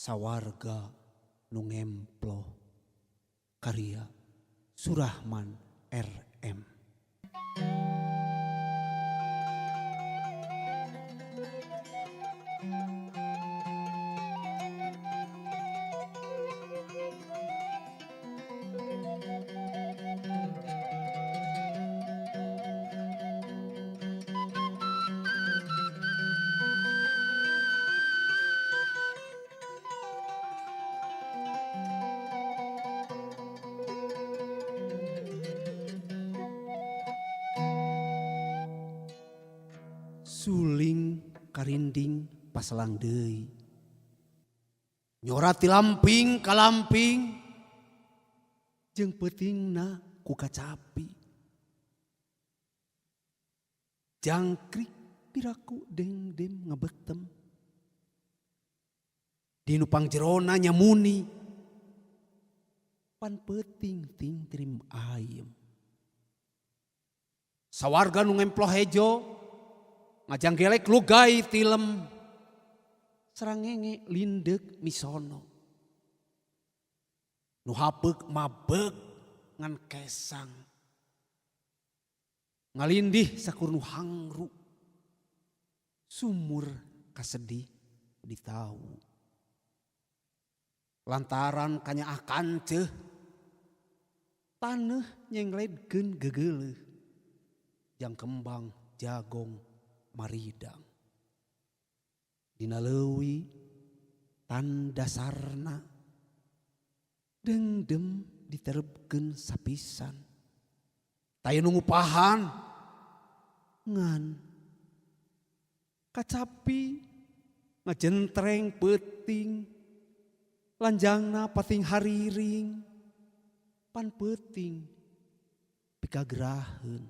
sawarga nu ngemplo karya Surahman RM. Suling karinding paselang deui. Nyorati lamping ka lamping jeung peutingna ku kacapi. Jangkrik piraku dengdem ngabetem. Dinu pangjerona nyamuni pan peuting ting trim ayem. Sawarga nu ngemplo hejo ngajang gelek lugay tilem sarangenge lindek misono nu hapeuk mabek ngan kesang ngalindih sakur nu hangru sumur kasedih ditau lantaran kanyaah kanceuh taneuh nyengledkeun gegeuleuh jang kembang jagong maridang dina leuwih tan dasarna dengdem diterebkeun sapisan taya nu ngupahan ngan kacapi ngajentreng peuting lanjangna pating hariring pan peuting pikagraheun